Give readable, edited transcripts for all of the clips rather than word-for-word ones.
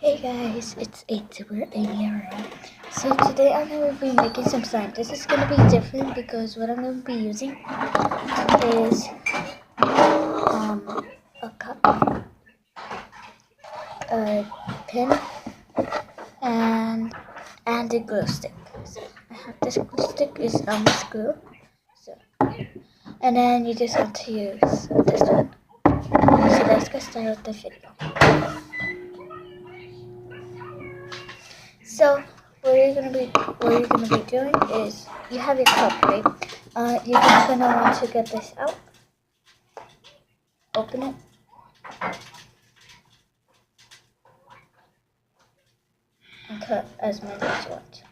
Hey guys, it's We're Amiara. So today I'm going to be making some slime. This is going to be different because what I'm going to be using is a cup, a pin, and a glue stick. So I have this glue stick is almost glue. So and then you just want to use this one. So let's get started with the video. So what you're gonna be doing is you have your cup, right? You're just gonna want to get this out, open it, and cut as many as you want.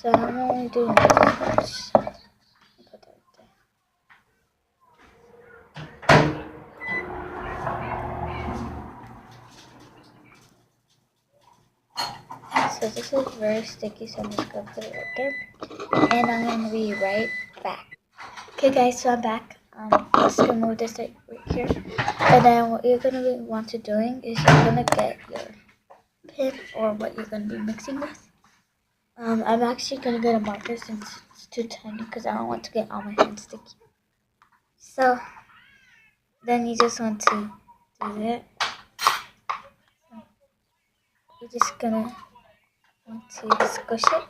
So I'm only doing this much. Put that there. So this is very sticky, so I'm just gonna put it right there, and I'm gonna be right back. Okay, guys, so I'm back. Let's go move this right here, and then what you're gonna want to doing is you're gonna get your pin or what you're gonna be mixing with. I'm actually gonna get a marker since it's too tiny because I don't want to get all my hands sticky. So then you just want to do that. You're just gonna want to squish it.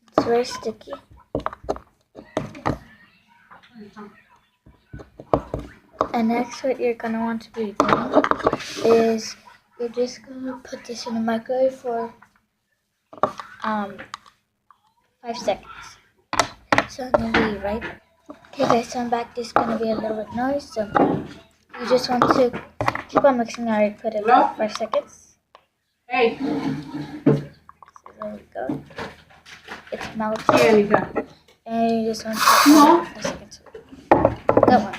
It's very sticky. And next what you're gonna want to be doing is you're just gonna put this in the microwave for 5 seconds. So I'm gonna be right back. Okay guys, so I'm back. There's gonna be a little bit noise, so you just want to keep on mixing. I already put it for 5 seconds. Hey. So there we go. It's melting. And you just want to No. 5 seconds. That one.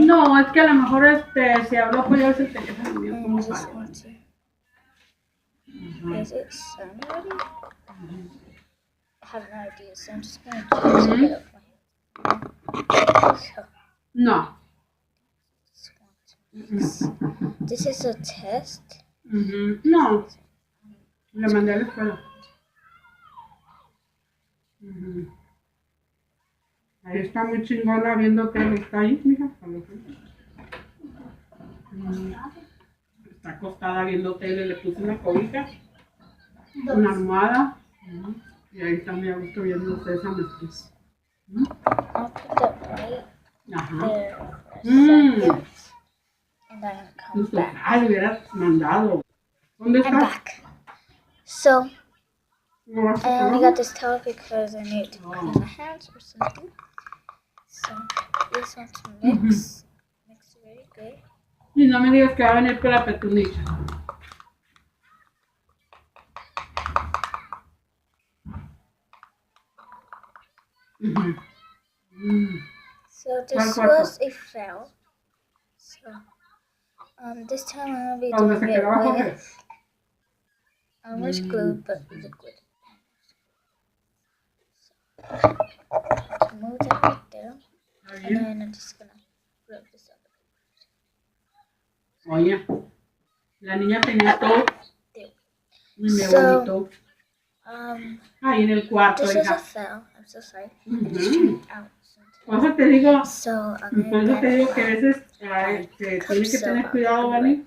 No, es que a lo mejor si hablo pues ya se te queda muy And como you just para. want to. Is it sun ready? I have no idea, so I'm just gonna try to get up my hand. So No. just want to mix. This is a test. No. Le mandé a la escuela. Ahí está muy chingona viendo que él está ahí, mija. Está acostada viendo tele, le puse una cobija, una almohada. Y ahí está muy a gusto viendo Sésame Street. I'll put that right Ajá. there for a second. And then come back. Ah, le hubieras mandado. ¿Dónde I'm está? back. So ¿No vas a I only trabajar? got this towel because I need to clean my hands or something. So you just want to mix. Mix very good. Y no me digas que va a venir con la petunicha. So this was a fail. So this time I'm gonna be ¿Dónde se doing it quedó Jorge? with almost glue but liquid. So move that right there, and then I'm just gonna rub this up. Oye, la niña tenía todo. Y me So, vomitó. Ahí en el cuarto, this was a hija. fail. I'm so sorry. I just turned it out. Por eso te digo, So I'm por eso gonna te digo get que a veces se tiene que tener cuidado, ¿vale?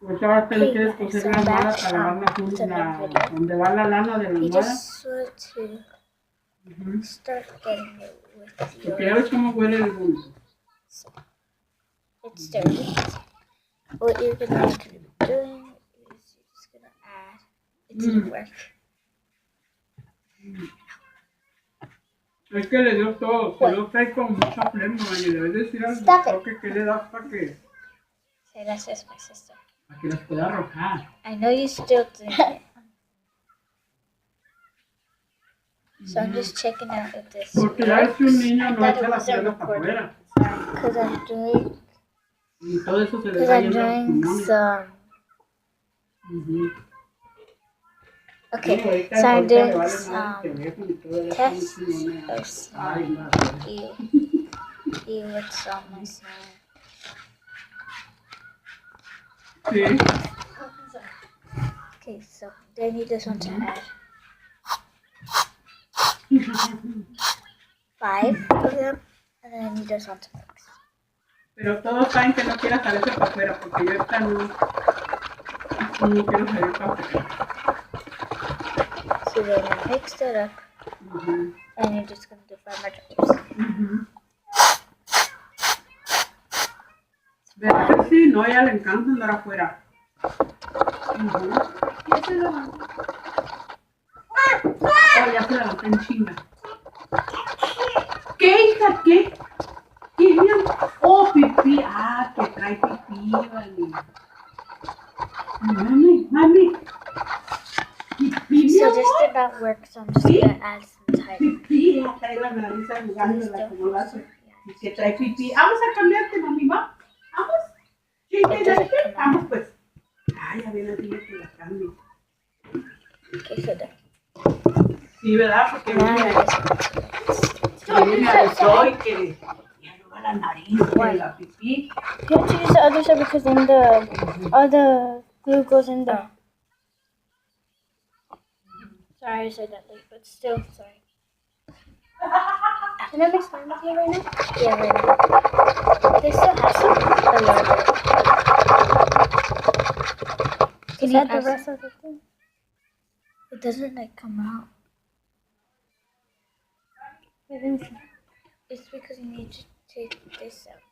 Porque ahora te le quieres coser la almohada para lavar donde va la lana de la you almohada. just want to start getting it with Porque ya your. ves cómo huele el bulto. It's dirty. What you're gonna be doing is you're just gonna add. It didn't work. Es que le dio todo, se lo trae con mucha flema y debes decir al Stop doctor que le das para que Say that's just my sister. las pueda arrojar. I know you still doing it. So I'm just checking out if this Porque ya ves que un niño no thought echa it las wasn't piernas para recording. afuera. Because I'm doing Y todo eso se le va yendo a los pulmones. some Okay, ahorita, so I'm ahorita doing le vale madre el teléfono y todo eso. tests No, of ay, slime. no. Ew. Ew, it's on my slime. Sí. Okay, so then you just want to add 5 of them, and then you just want to mix. Pero todos saben que no quiero salirse para afuera porque yo ahorita no quiero salir para afuera. So then you mix it up, and you're just going to do 5 more drops. ¿Verdad que sí? No, a ella le encanta andar afuera. Oh, ya se levantó en chinga. ¿Qué, hija? ¿Qué? ¿Qué? Oh, pipí. Ah, que trae pipí, vale. Mami. Pipí, mi So amor. this did not work, so I'm just going to add some thyme. Pipí, ya trae la nariz jugándola como la hace. Y que trae pipí. Vamos a cambiarte, mami, ¿va? Vamos. ¿Sí, te vamos, pues. Ay, ya viene el día que la cambie. Okay, so done. Sí, ¿verdad? Porque Now viene I just want to mix. me avisó y que ya no la nariz de la pipí. You have to use the other side because then all the glue goes in there. Sorry I said that late, but still, sorry. Can I mix slime with you right now? Yeah, right now. They still have some. A little bit. Can Is you that the add rest some? of the thing? It doesn't like come out. Wait, let me see. It's because you need to take this out.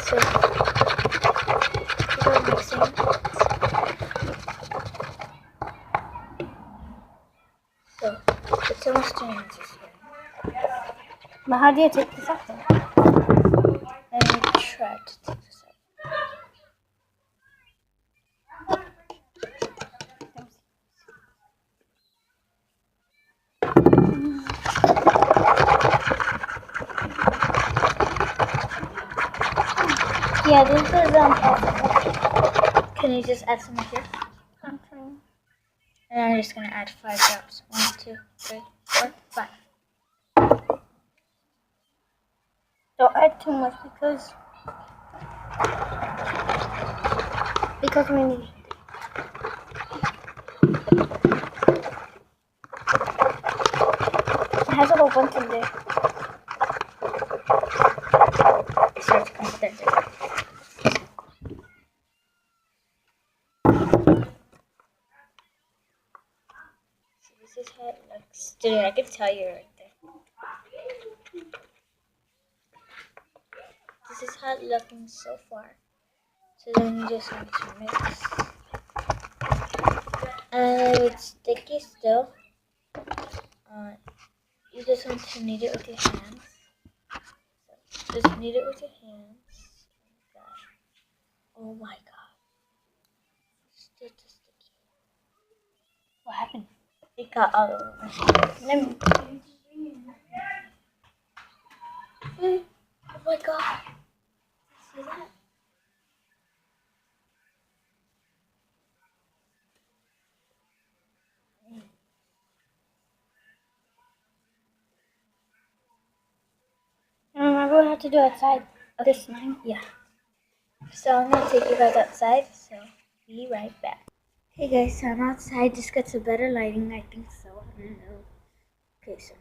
So, keep on mixing. So, it's almost turning into slime. But how do you take this off then? And you try to take this out. Yeah, this is possible. Can you just add some here? I'm trying. And I'm just gonna add 5 drops. 1, 2, 3, 4, 5. Don't add too much because we need. It has a whole bunch in there. It starts constantly. So this is how it looks. Dude, I can tell you right there. This is how it's looking so far. So then you just want to mix. And it's sticky still. You just want to knead it with your hands. So just knead it with your hands. Oh my god. It's still too sticky. What happened? It got all over my hands. Let me. Oh my god. See that? Remember we have to do outside this slime? Yeah. So I'm gonna take you guys outside, so be right back. Hey guys, so I'm outside, just got some better lighting, I think so, I don't know. Okay, so.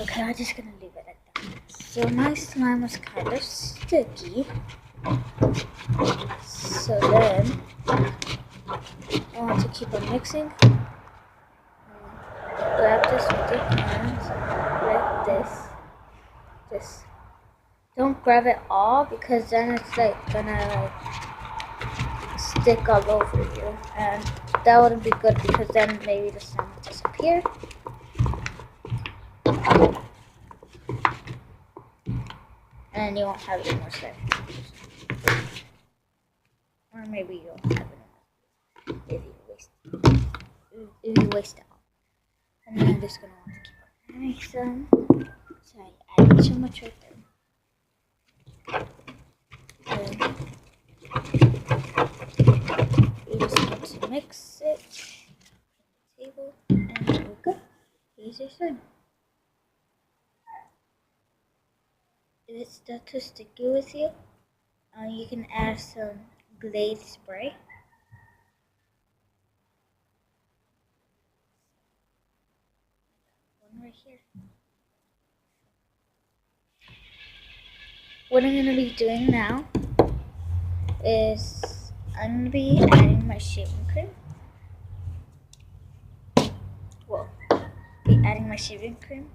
Okay, I'm just gonna leave it at that. So my slime was kind of sticky. So then, I want to keep on mixing. Grab this with your hands, like this. Just don't grab it all because then it's like gonna like stick all over you, and that wouldn't be good because then maybe the slime will disappear. And you won't have any more slime. Or maybe you won't have enough if you waste it all. And then I'm just gonna want to keep on adding some. So I added too much right there. And just want to mix it. Table, and there we go. Here's your slime. If it's still too sticky with you, you can add some Glade spray. One right here. What I'm going to be doing now is I'm going to be adding my shaving cream. Well, be adding my shaving cream.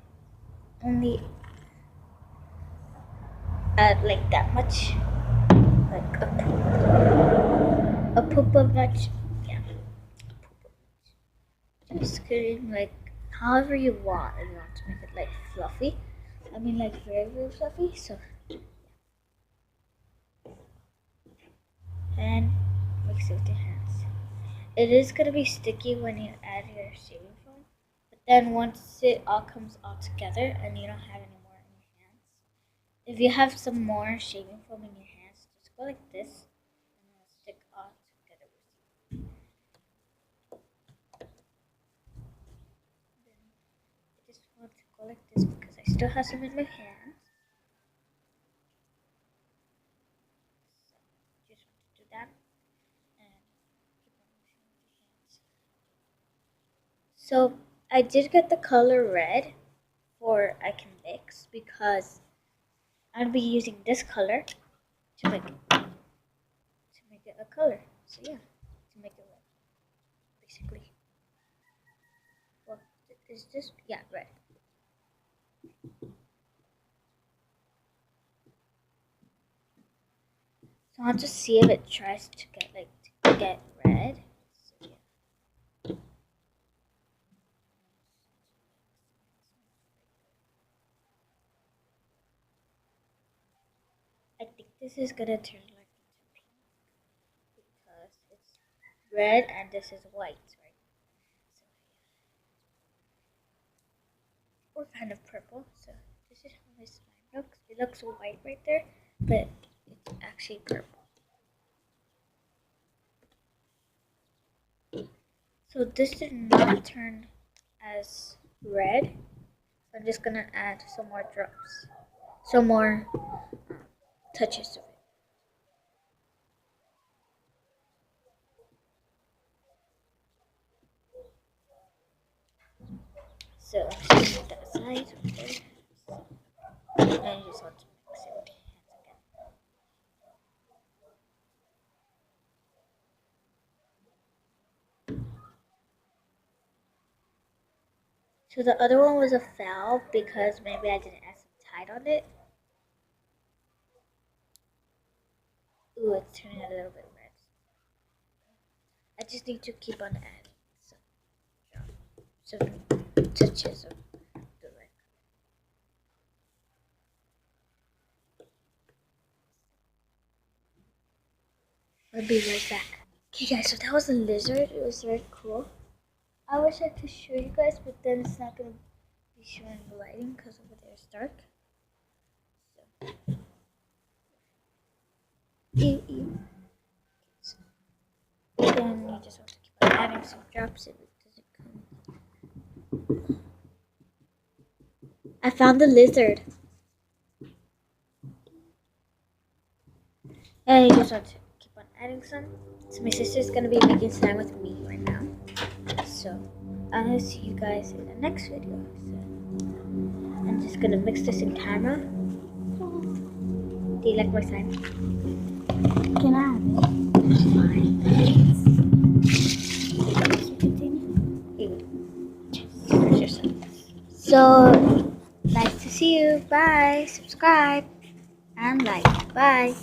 Only add like that much. Like a poop of much. Yeah. Just cream like however you want. If you want to make it like fluffy. I mean like very, very fluffy. So and mix it with your hands. It is going to be sticky when you add your shaving foam, but then once it all comes all together and you don't have any more in your hands, if you have some more shaving foam in your hands, just go like this and it'll stick all together with you. Then I just want to go like this because I still have some in my hands. So just want to do that. So I did get the color red for I can mix because I'll be using this color to make it a color. So yeah, to make it red, basically. Well, is this red? So I'll just see if it tries to get red. I think this is gonna turn like into pink because it's red and this is white, right? So yeah. Or kind of purple. So this is how my slime looks. It looks white right there, but it's actually purple. So this did not turn as red. So I'm just gonna add some more drops, some more touches of it. So I'm just put that aside. Okay. And you just want to mix it with your hands again. So the other one was a foul because maybe I didn't add some Tide on it. Ooh, it's turning a little bit red. I just need to keep on adding some touches of the red. I'll be right back. Okay guys, so that was a lizard. It was very cool. I wish I could show you guys, but then it's not going to be showing the lighting because over there it's dark. So. Then you just have to keep on adding some drops if it doesn't come. I found the lizard. And you just want to keep on adding some. So my sister's going to be making slime with me right now. So I'm going to see you guys in the next video. So I'm just going to mix this in camera. Do you like my slime? Can I have it? Fine. So nice to see you. Bye. Subscribe and like. Bye.